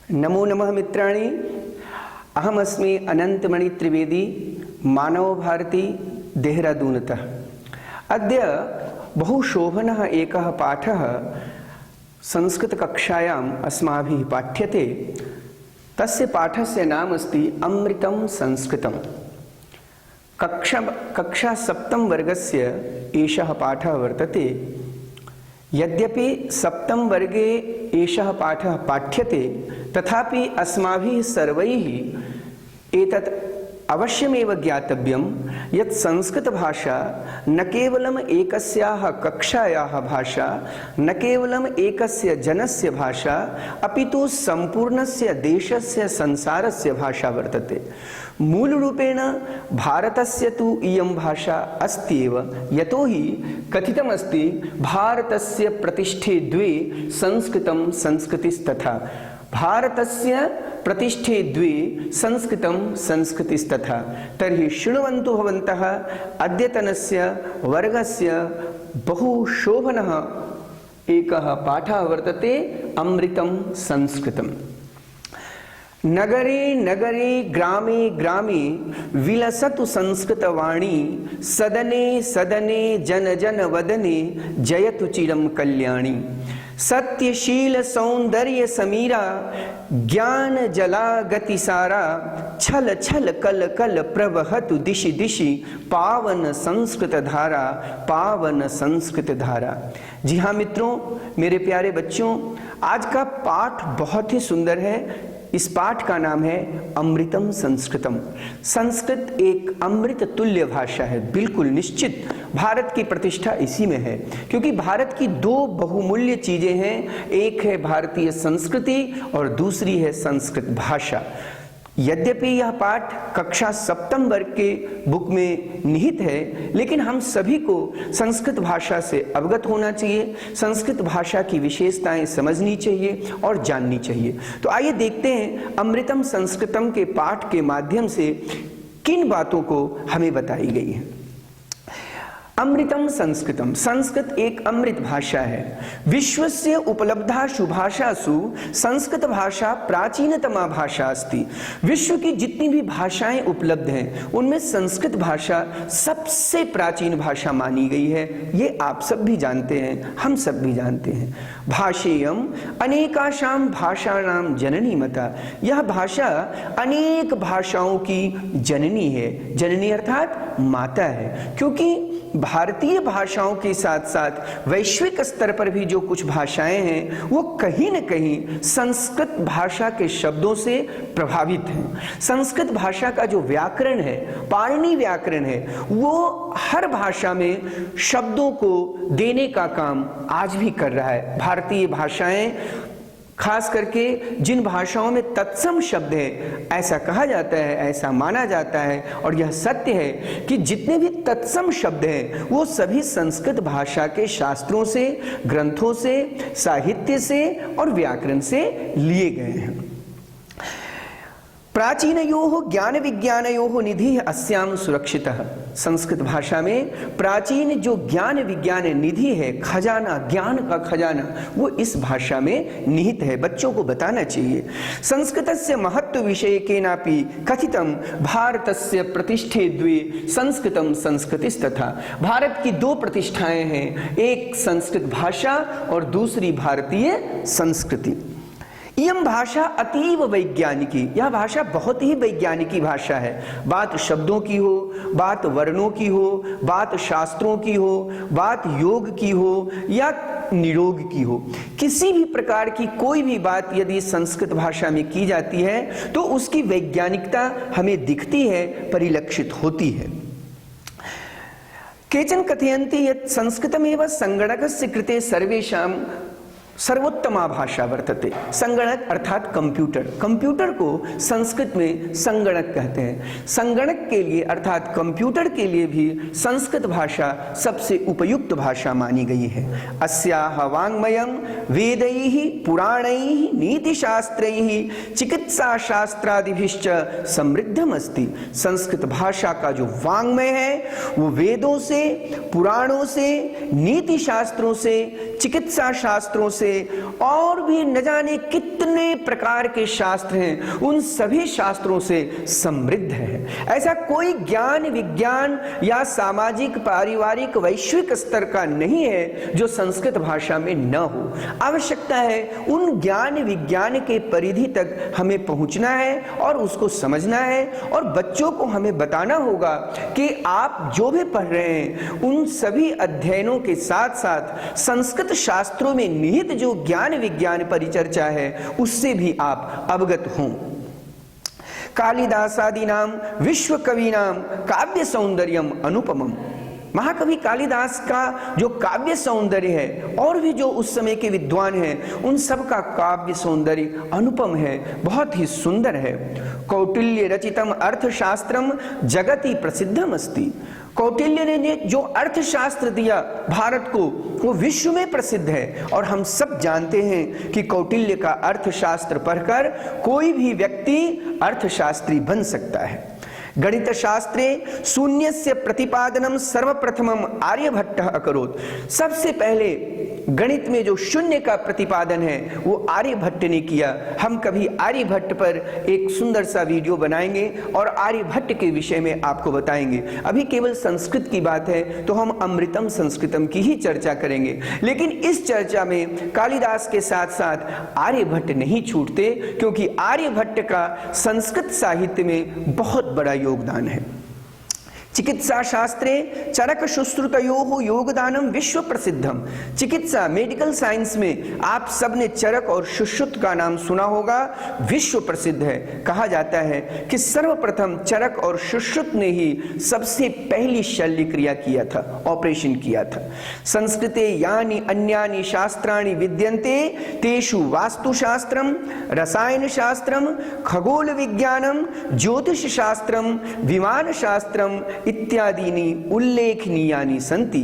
नमो नमः मित्राणि, अहमस्मि अनन्तमणि त्रिवेदी, मानवभारती देहरादूनतः। अद्य बहुशोभनः एकः पाठः संस्कृतकक्षायाम् अस्माभिः पाठ्यते। तस्य पाठस्य नाम अस्ति अमृतं संस्कृतम्। कक्षा सप्तम वर्गस्य एषः पाठः वर्तते। यद्यपि सप्तम वर्गे एषः पाठः पाठ्यते, तथापि अस्माभिः सर्वैः एतत् अवश्यमेव ज्ञातव्यं यत् संस्कृतभाषा न केवलम् एकस्याः कक्षायाः भाषा, न केवलम् एकस्य जनस्य भाषा, अपि तु सम्पूर्णस्य देशस्य संसारस्य भाषा वर्तते। मूलरूपेण भारतस्य तु इयं भाषा अस्ति एव, यतोहि कथितमस्ति भारतस्य प्रतिष्ठे द्वे संस्कृतं संस्कृतिस्तथा। भारतस्य प्रतिष्ठे द्वे संस्कृतं संस्कृतिस्तथा। तर्हि शृण्वन्तु भवन्तः अद्यतनस्य वर्गस्य बहुशोभनः एकः पाठः वर्तते, अमृतं संस्कृतम्। नगरे नगरे ग्रामे ग्रामे विलसतु संस्कृतवाणी, सदने सदने जन जन वदने जयतु चिरं कल्याणी। सत्यशील सौंदर्य समीरा, ज्ञान जला गति सारा, छल छल कल कल प्रवहतु दिशि दिशि, पावन संस्कृत धारा, पावन संस्कृत धारा। जी हाँ मित्रों, मेरे प्यारे बच्चों, आज का पाठ बहुत ही सुंदर है। इस पाठ का नाम है अमृतम संस्कृतम। संस्कृत एक अमृत तुल्य भाषा है, बिल्कुल निश्चित। भारत की प्रतिष्ठा इसी में है, क्योंकि भारत की दो बहुमूल्य चीजें हैं, एक है भारतीय संस्कृति और दूसरी है संस्कृत भाषा। यद्यपि यह पाठ कक्षा सप्तम वर्ग के बुक में निहित है, लेकिन हम सभी को संस्कृत भाषा से अवगत होना चाहिए, संस्कृत भाषा की विशेषताएं समझनी चाहिए और जाननी चाहिए। तो आइए देखते हैं अमृतम संस्कृतम के पाठ के माध्यम से किन बातों को हमें बताई गई है। अमृतम संस्कृतम। संस्कृत एक अमृत भाषा है। विश्वस्य उपलब्धासु भाषासु संस्कृत भाषा प्राचीनतमा भाषा अस्ति। विश्व की जितनी भी भाषाएं उपलब्ध हैं, उनमें संस्कृत भाषा सबसे प्राचीन भाषा मानी गई है। ये आप सब भी जानते हैं, हम सब भी जानते हैं। भाषेयम अनेकाशाम भाषाणाम जननी मता। यह भाषा अनेक भाषाओं की जननी है। जननी अर्थात माता है, क्योंकि भारतीय भाषाओं के साथ साथ वैश्विक स्तर पर भी जो कुछ भाषाएं हैं, वो कहीं न कहीं संस्कृत भाषा के शब्दों से प्रभावित हैं। संस्कृत भाषा का जो व्याकरण है, पाणिनि व्याकरण है, वो हर भाषा में शब्दों को देने का काम आज भी कर रहा है। भारतीय भाषाएं, खास करके जिन भाषाओं में तत्सम शब्द है, ऐसा कहा जाता है, ऐसा माना जाता है, और यह सत्य है कि जितने भी तत्सम शब्द हैं, वो सभी संस्कृत भाषा के शास्त्रों से, ग्रंथों से, साहित्य से और व्याकरण से लिए गए हैं। प्राचीनयोः ज्ञान विज्ञानयोः निधि अस्याम सुरक्षितः। संस्कृत भाषा में प्राचीन जो ज्ञान विज्ञान निधि है, खजाना, ज्ञान का खजाना, वो इस भाषा में निहित है। बच्चों को बताना चाहिए। संस्कृतस्य महत्व विषयकेनापि कथितम भारतस्य प्रतिष्ठे द्वे संस्कृतम संस्कृतिस्तथा। भारत की दो प्रतिष्ठाएं हैं, एक संस्कृत भाषा और दूसरी भारतीय संस्कृति। यम भाषा अतीव वैज्ञानिकी। यह भाषा बहुत ही वैज्ञानिकी भाषा है। बात शब्दों की हो, बात वर्णों की हो, बात शास्त्रों की हो, बात योग की हो या निरोग की हो, किसी भी प्रकार की कोई भी बात यदि संस्कृत भाषा में की जाती है, तो उसकी वैज्ञानिकता हमें दिखती है, परिलक्षित होती है। केचन कथयन्ति यत् संस्कृतमेव संगणकस्य कृते सर्वेषां सर्वोत्तमा भाषा वर्तते। संगणक अर्थात कंप्यूटर। कंप्यूटर को संस्कृत में संगणक कहते हैं। संगणक के लिए अर्थात कंप्यूटर के लिए भी संस्कृत भाषा सबसे उपयुक्त भाषा मानी गई है। अस्याः वाङ्मयं वेदैः पुराणैः नीतिशास्त्रैः चिकित्साशास्त्रादिभिश्च समृद्धमस्ति। संस्कृत भाषा का जो वाङ्मय है, वो वेदों से, पुराणों से, नीति शास्त्रों से, चिकित्सा शास्त्रों से और भी न जाने कितने प्रकार के शास्त्र हैं, उन सभी शास्त्रों से समृद्ध है। ऐसा कोई ज्ञान विज्ञान या सामाजिक पारिवारिक वैश्विक स्तर का नहीं है जो संस्कृत भाषा में न हो। आवश्यकता है उन ज्ञान विज्ञान के परिधि तक हमें पहुंचना है और उसको समझना है, और बच्चों को हमें बताना होगा कि आप जो भी पढ़ रहे हैं उन सभी अध्ययनों के साथ साथ संस्कृत शास्त्रों में निहित जो ज्ञान विज्ञान परिचर्चा है उससे भी आप अवगत हों। कालिदासादीनां विश्व कवीनां काव्य सौंदर्यम अनुपमम। महाकवि कालिदास का जो काव्य सौंदर्य है और भी जो उस समय के विद्वान हैं उन सब का काव्य सौंदर्य अनुपम है, बहुत ही सुंदर है। कौटिल्य रचितम अर्थशास्त्रम जगति प्रसिद्धम अस्ति। कौटिल्य ने जो अर्थशास्त्र दिया भारत को वो विश्व में प्रसिद्ध है, और हम सब जानते हैं कि कौटिल्य का अर्थशास्त्र पढ़कर कोई भी व्यक्ति अर्थशास्त्री बन सकता है। गणित शास्त्रे शून्यस्य प्रतिपादनम सर्वप्रथमम आर्यभट्टः अकरोत्। सबसे पहले गणित में जो शून्य का प्रतिपादन है वो आर्यभट्ट ने किया। हम कभी आर्यभट्ट पर एक सुंदर सा वीडियो बनाएंगे और आर्यभट्ट के विषय में आपको बताएंगे। अभी केवल संस्कृत की बात है तो हम अमृतम संस्कृतम की ही चर्चा करेंगे, लेकिन इस चर्चा में कालिदास के साथ साथ आर्यभट्ट नहीं छूटते, क्योंकि आर्यभट्ट का संस्कृत साहित्य में बहुत बड़ा योगदान है। चिकित्सा शास्त्रे चरक शुश्रुतयोः योगदानम विश्व प्रसिद्धम। चिकित्सा मेडिकल साइंस में आप सबने चरक और सुश्रुत का नाम सुना होगा, विश्व प्रसिद्ध है। कहा जाता है कि सर्वप्रथम चरक और सुश्रुत ने ही सबसे पहली शल्य क्रिया किया था, ऑपरेशन किया था। संस्कृते यानि अन्यानि शास्त्राणि विद्यन्ते तेषु वास्तुशास्त्रम, रसायन शास्त्रम, खगोल विज्ञानम, ज्योतिष शास्त्रम, विमान शास्त्रम इत्यादीनि उल्लेखनीयानि सन्ति।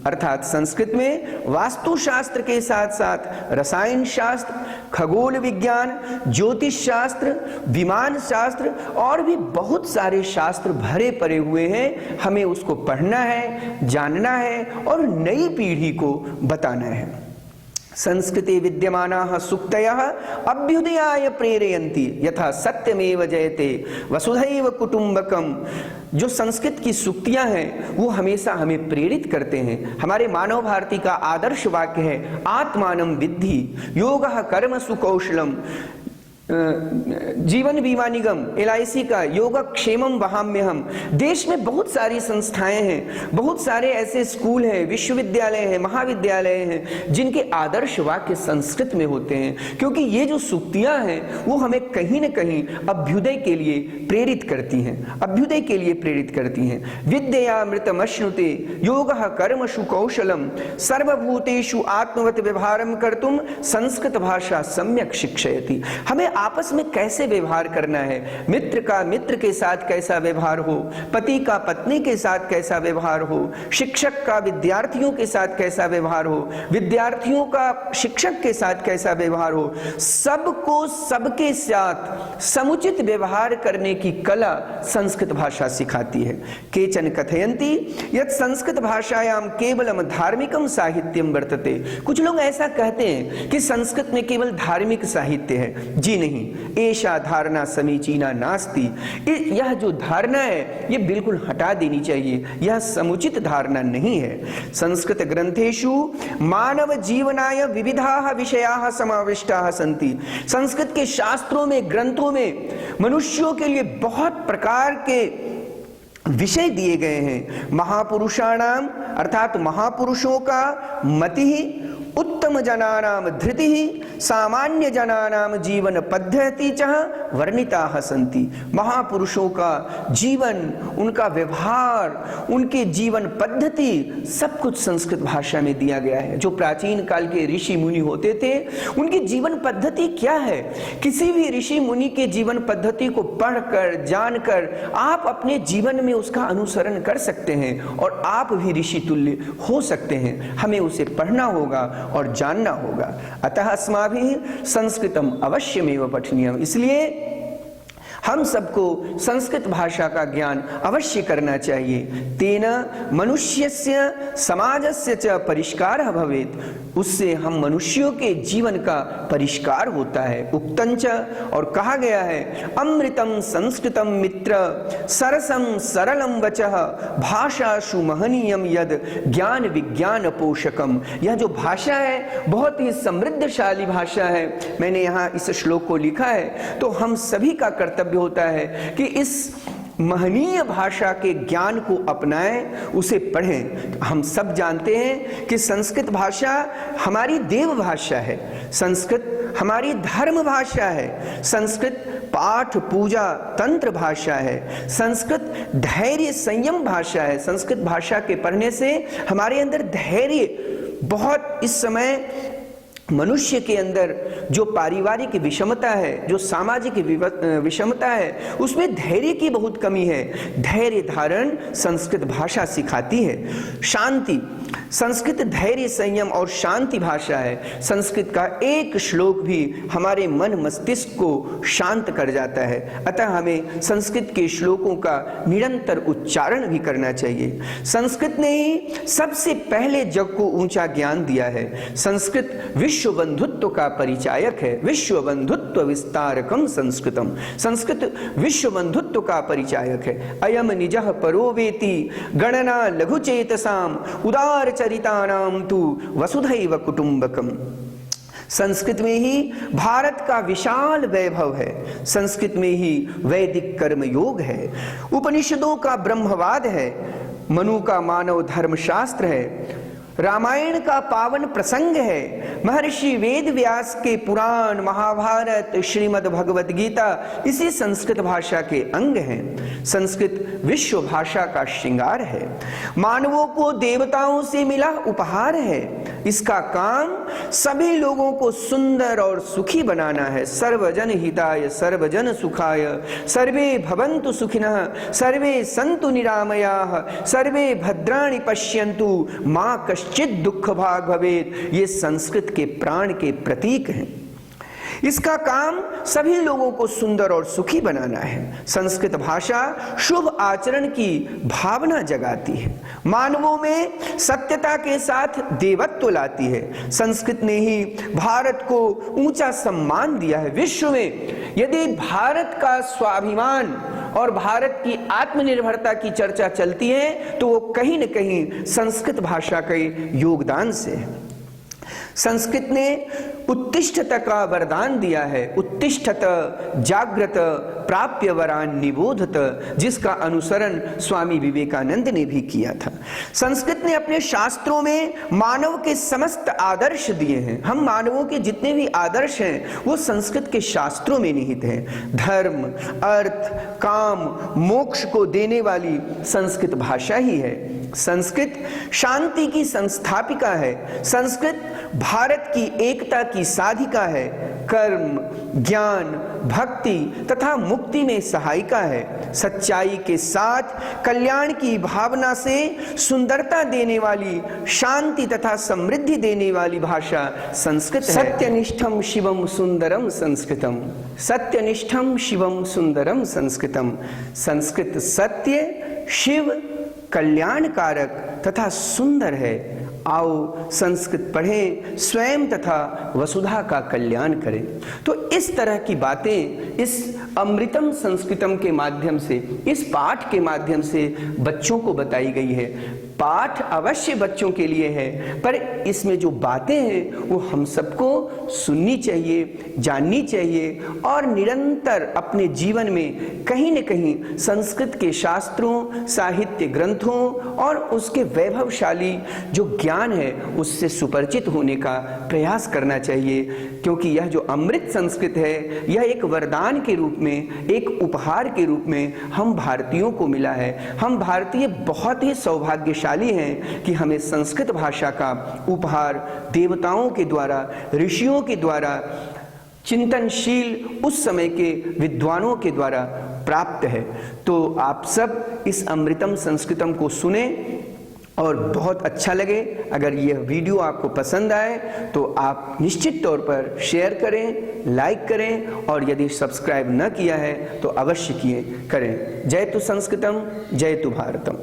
अर्थात संस्कृत में वास्तुशास्त्र के साथ साथ रसायन शास्त्र, खगोल विज्ञान, ज्योतिष शास्त्र, विमान शास्त्र और भी बहुत सारे शास्त्र भरे पड़े हुए हैं। हमें उसको पढ़ना है, जानना है और नई पीढ़ी को बताना है। संस्कृते विद्यमानाः सूक्तयः अभ्युदयाय प्रेरयन्ति यथा सत्यमेव जयते वसुधैव कुटुम्बकम। जो संस्कृत की सूक्तियां हैं वो हमेशा हमें प्रेरित करते हैं। हमारे मानव भारती का आदर्श वाक्य है आत्मानं विद्धि योगः कर्मसु कौशलम। जीवन बीमा निगम LIC का योगक्षेमम वहाम्यहम। देश में बहुत सारी संस्थाएं हैं, बहुत सारे ऐसे स्कूल हैं, विश्वविद्यालय हैं, महाविद्यालय हैं जिनके आदर्श वाक्य संस्कृत में होते हैं, क्योंकि ये जो सूक्तियां हैं वो हमें कहीं न कहीं अभ्युदय के लिए प्रेरित करती हैं, अभ्युदय के लिए प्रेरित करती हैं। विद्यामृतमश्नुते योगः कर्मसु कौशलम सर्वभूतेषु आत्मवत् व्यवहारं कर्तुम संस्कृत भाषा सम्यक शिक्षयति। हमें आपस में कैसे व्यवहार करना है, मित्र का मित्र के साथ कैसा व्यवहार हो, पति का पत्नी के साथ कैसा व्यवहार हो, शिक्षक का विद्यार्थियों के साथ कैसा व्यवहार हो, विद्यार्थियों का शिक्षक के साथ कैसा व्यवहार हो, सबको सबके साथ समुचित व्यवहार करने की कला संस्कृत भाषा सिखाती है। केचन कथयन्ति यत् संस्कृत भाषायां केवलम धार्मिकम साहित्यम वर्तते। कुछ लोग ऐसा कहते हैं कि संस्कृत में केवल धार्मिक साहित्य है। जी नहीं, ऐसा धारणा समीचीना नास्ति। यह जो धारणा है ये बिल्कुल हटा देनी चाहिए, यह समुचित धारणा नहीं है। संस्कृत ग्रंथेषु मानव जीवनाय विविधाः विषयाः समाविष्टाः सन्ति। संस्कृत के शास्त्रों में, ग्रंथों में मनुष्यों के लिए बहुत प्रकार के विषय दिए गए हैं। महापुरुषाणाम अर्थात महापुरुषों का मति, उत्तम जनानाम धृति, सामान्य जनानाम जीवन पद्धति च वर्णिताः सन्ति। महापुरुषों का जीवन, उनका व्यवहार, उनके जीवन पद्धति सब कुछ संस्कृत भाषा में दिया गया है। जो प्राचीन काल के ऋषि मुनि होते थे उनकी जीवन पद्धति क्या है, किसी भी ऋषि मुनि के जीवन पद्धति को पढ़कर जानकर आप अपने जीवन में उसका अनुसरण कर सकते हैं और आप भी ऋषि तुल्य हो सकते हैं। हमें उसे पढ़ना होगा और जानना होगा। अतः अस्माभिः संस्कृतम अवश्यमेव पठनीयम। इसलिए हम सबको संस्कृत भाषा का ज्ञान अवश्य करना चाहिए। तेन मनुष्यस्य समाजस्य च परिष्कारः भवेत्, उससे हम मनुष्यों के जीवन का परिष्कार होता है। उक्तंच, और कहा गया है, अमृतम संस्कृतम मित्र सरसम सरलम वचः भाषासु महनीयम यद ज्ञान विज्ञान पोषकम। यह जो भाषा है बहुत ही समृद्धशाली भाषा है। मैंने यहाँ इस श्लोक को लिखा है, तो हम सभी का कर्तव्य होता है कि इस महनीय भाषा के ज्ञान को अपनाएं, उसे पढ़ें। हम सब जानते हैं कि संस्कृत भाषा हमारी देव भाषा है, संस्कृत हमारी धर्म भाषा है, संस्कृत पाठ पूजा तंत्र भाषा है, संस्कृत धैर्य संयम भाषा है। संस्कृत भाषा के पढ़ने से हमारे अंदर धैर्य, बहुत इस समय मनुष्य के अंदर जो पारिवारिक विषमता है, जो सामाजिक विषमता है, उसमें धैर्य की बहुत कमी है। धैर्य धारण संस्कृत भाषा सिखाती है। शांति, संस्कृत धैर्य संयम और शांति भाषा है। संस्कृत का एक श्लोक भी हमारे मन मस्तिष्क को शांत कर जाता है। अतः हमें संस्कृत के श्लोकों का निरंतर उच्चारण भी करना चाहिए। संस्कृत ने ही सबसे पहले जग को ऊंचा ज्ञान दिया है। संस्कृत विश्व बंधुत्व का परिचायक है। विश्व बंधुत्व विस्तारकम संस्कृतम, संस्कृत विश्व बंधुत्व का परिचायक है। अयम निजः परो वेति गणना लघुचेतसाम उदार चरितानाम तु वसुधैव कुटुंबकम। संस्कृत में ही भारत का विशाल वैभव है। संस्कृत में ही वैदिक कर्म योग है, उपनिषदों का ब्रह्मवाद है, मनु का मानव धर्म शास्त्र है, रामायण का पावन प्रसंग है, महर्षि वेद व्यास के पुराण महाभारत श्रीमद् भगवत गीता इसी संस्कृत भाषा के अंग हैं। संस्कृत विश्व भाषा का श्रृंगार है, मानवों को देवताओं से मिला उपहार है। इसका काम सभी लोगों को सुंदर और सुखी बनाना है। सर्वजन हिताय सर्वजन सुखाय सर्वे भवन्तु सुखिनः सर्वे सन्तु निरामयाः सर्वे भद्राणि पश्यन्तु मां कश्चित् दुःख भाग भवेत्। ये संस्कृत के प्राण के प्रतीक हैं। इसका काम सभी लोगों को सुंदर और सुखी बनाना है। संस्कृत भाषा शुभ आचरण की भावना जगाती है, मानवों में सत्यता के साथ देवत्व लाती है। संस्कृत ने ही भारत को ऊंचा सम्मान दिया है। विश्व में यदि भारत का स्वाभिमान और भारत की आत्मनिर्भरता की चर्चा चलती है तो वो कहीं न कहीं संस्कृत भाषा के योगदान से है। संस्कृत ने उत्तिष्ठत का वरदान दिया है। उत्तिष्ठत जागृत प्राप्य वरान निबोधत, जिसका अनुसरण स्वामी विवेकानंद ने भी किया था। संस्कृत ने अपने शास्त्रों में मानव के समस्त आदर्श दिए हैं। हम मानवों के जितने भी आदर्श हैं वो संस्कृत के शास्त्रों में निहित हैं। धर्म, अर्थ, काम, मोक्ष को देने वाली संस्कृत भाषा ही है। संस्कृत शांति की संस्थापिका है। संस्कृत भारत की एकता की साधिका है। कर्म, ज्ञान, भक्ति तथा मुक्ति में सहायिका है। सच्चाई के साथ कल्याण की भावना से सुंदरता देने वाली, शांति तथा समृद्धि देने वाली भाषा संस्कृत है। सत्यनिष्ठम शिवम सुंदरम संस्कृतम, सत्यनिष्ठम शिवम सुंदरम संस्कृतम। संस्कृत सत्य, शिव, कल्याणकारक तथा सुंदर है। आओ संस्कृत पढ़ें, स्वयं तथा वसुधा का कल्याण करें। तो इस तरह की बातें इस अमृतम संस्कृतम के माध्यम से, इस पाठ के माध्यम से बच्चों को बताई गई है। पाठ अवश्य बच्चों के लिए है, पर इसमें जो बातें हैं वो हम सबको सुननी चाहिए, जाननी चाहिए और निरंतर अपने जीवन में कहीं न कहीं संस्कृत के शास्त्रों, साहित्य ग्रंथों और उसके वैभवशाली जो ज्ञान है उससे सुपरिचित होने का प्रयास करना चाहिए। क्योंकि यह जो अमृत संस्कृत है यह एक वरदान के रूप में, एक उपहार के रूप में हम भारतीयों को मिला है। हम भारतीय बहुत ही सौभाग्यशाली हैं कि हमें संस्कृत भाषा का उपहार देवताओं के द्वारा, ऋषियों के द्वारा, चिंतनशील उस समय के विद्वानों के द्वारा प्राप्त है। तो आप सब इस अमृतम संस्कृतम को सुने और बहुत अच्छा लगे, अगर यह वीडियो आपको पसंद आए तो आप निश्चित तौर पर शेयर करें, लाइक करें, और यदि सब्सक्राइब न किया है तो अवश्य किए करें। जय तु संस्कृतम, जय तु भारतम।